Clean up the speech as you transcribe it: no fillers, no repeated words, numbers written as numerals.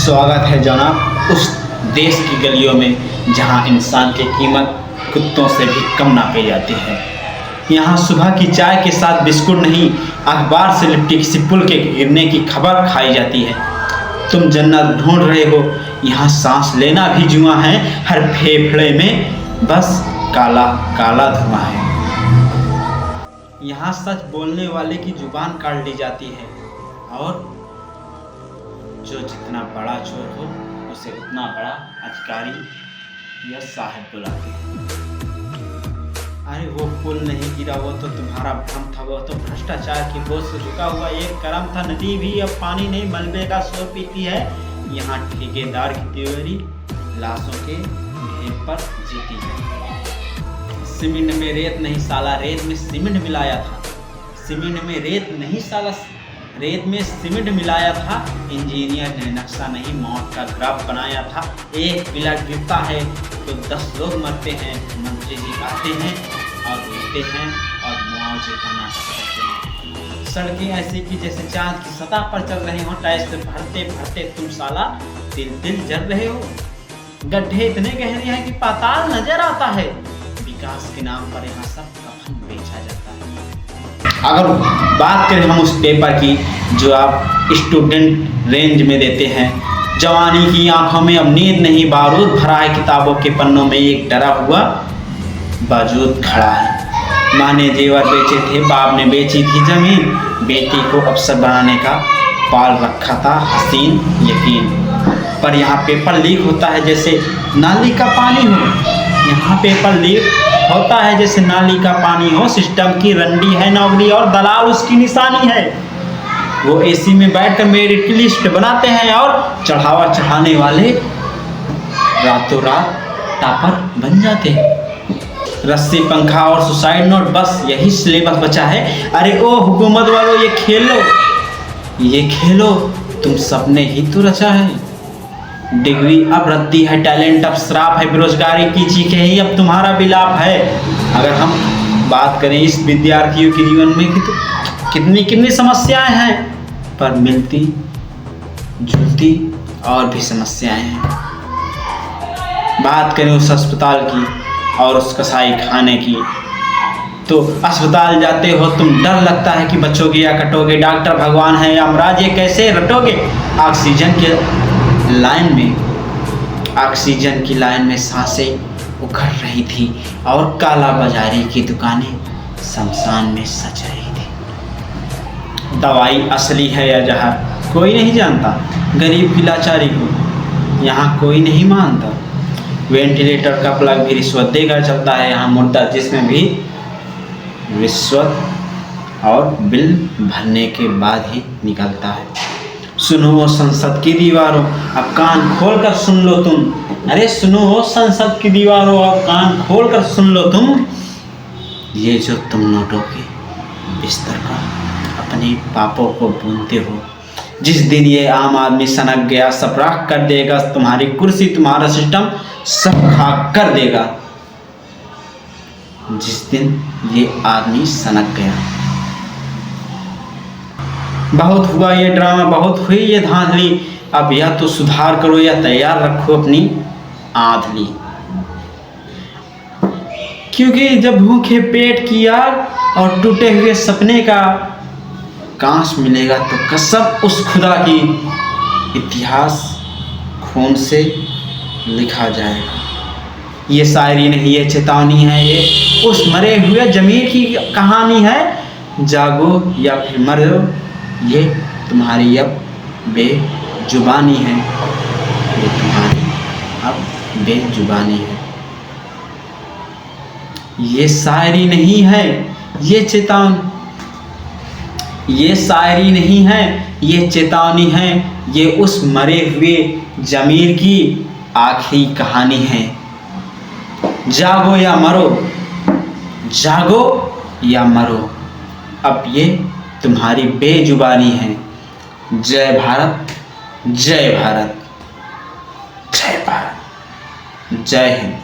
स्वागत है जनाब उस देश की गलियों में जहां इंसान की कीमत कुत्तों से भी कम नापी जाती है। यहाँ सुबह की चाय के साथ बिस्कुट नहीं, अखबार से लिपटी किसी पुल के गिरने की खबर खाई जाती है। तुम जन्नत ढूंढ रहे हो, यहाँ सांस लेना भी जुआ है। हर फेफड़े में बस काला काला धुआं है। यहाँ सच बोलने वाले की जुबान काट ली जाती है और जो जितना बड़ा चोर हो उसे उतना बड़ा अधिकारी या साहब बुलाते हैं। अरे वो पुल नहीं गिरा, वो तो तुम्हारा भ्रम था, वो तो भ्रष्टाचार की बोझ से झुका हुआ एक करम था। नदी भी अब पानी नहीं मलबे का शोर पीती है। यहाँ ठेकेदार की तिजोरी लाशों के ढेर पर जीती है। सीमेंट में रेत नहीं साला, रेत में सीमेंट मिलाया था। सीमेंट में रेत नहीं साला, रेत में सीमेंट मिलाया था। इंजीनियर ने नक्शा नहीं मौत का ग्राफ बनाया था। एक पिलर गिरता है तो 10 लोग मरते हैं। मंत्री जी आते हैं और रोते हैं और मुआवजे का नाटक करते हैं। सड़कें ऐसे की जैसे चांद की सतह पर चल रहे हो। टाइल्स से भरते भरते तुम साला तिल जल रहे हो। गड्ढे इतने गहरे हैं कि पाताल नजर आता है। विकास के नाम पर यहाँ सब कफन बेचा जाता है। अगर बात करें हम उस पेपर की जो आप स्टूडेंट रेंज में देते हैं, जवानी की आंखों में अब नींद नहीं, बारूद भरा है किताबों के पन्नों में, एक डरा हुआ बाजूद खड़ा है। माँ ने जेवर बेचे थे, बाप ने बेची थी जमीन, बेटी को अफसर बनाने का पाल रखा था हसीन यकीन। पर यहाँ पेपर लीक होता है जैसे नाली का पानी हो। यहाँ पेपर लीक होता है जैसे नाली का पानी हो। सिस्टम की रंडी है नौकरी और दलाल उसकी निशानी है। वो एसी में बैठकर मेरिट की लिस्ट बनाते हैं और चढ़ावा चढ़ाने वाले रातों रात टॉपर बन जाते हैं। रस्सी पंखा और सुसाइड नोट, बस यही सिलेबस बचा है। अरे ओ हुकूमत वालों, ये खेलो, तुम सबने ही तो रचा है। डिग्री अब रद्दी है, टैलेंट अब श्राप है, बेरोजगारी की चीखें ही अब तुम्हारा विलाप है। अगर हम बात करें इस विद्यार्थियों के जीवन में तो कितनी समस्याएं हैं, पर मिलती जुलती और भी समस्याएं हैं। बात करें उस अस्पताल की और उस कसाई खाने की, तो अस्पताल जाते हो तुम, डर लगता है कि बचोगे या कटोगे। डॉक्टर भगवान है या अमराज, ये कैसे रटोगे। ऑक्सीजन की लाइन में सांसें उखड़ रही थी और काला बाजारी की दुकानें शमशान में सज रही थी। दवाई असली है या जहर कोई नहीं जानता। गरीब की लाचारी को यहाँ कोई नहीं मानता। वेंटिलेटर का प्लग भी रिश्वत देकर चलता है यहाँ। मुर्दा जिसमें भी रिश्वत और बिल भरने के बाद ही निकलता है। सुनो संसद की दीवारों, अब कान खोल कर सुन लो तुम। अरे सुनो संसद की दीवारों, अब कान खोल कर सुन लो तुम। ये जो तुम नोटों के बिस्तर पर अपने पापों को बुनते हो, जिस दिन ये आम आदमी सनक गया, सब राख कर देगा तुम्हारी कुर्सी, तुम्हारा सिस्टम सब खाक कर देगा। जिस दिन ये आदमी सनक गया। बहुत हुआ ये ड्रामा, बहुत हुई ये धांधली। अब या तो सुधार करो या तैयार रखो अपनी आंधली। क्योंकि जब भूखे पेट की आग और टूटे हुए सपने का कांच मिलेगा तो कसम उस खुदा की, इतिहास खून से लिखा जाएगा। ये शायरी नहीं, ये चेतावनी है, ये उस मरे हुए जमीर की कहानी है। जागो या फिर मरो, ये तुम्हारी अब बेजुबानी है। ये तुम्हारी अब बेजुबानी है। ये शायरी नहीं है, ये चेतावनी। ये शायरी नहीं है, ये चेतावनी है। ये उस मरे हुए जमीर की आखिरी कहानी है। जागो या मरो, जागो या मरो, अब ये तुम्हारी बेजुबानी है। जय भारत, जय भारत, जय भारत, जय हिंद।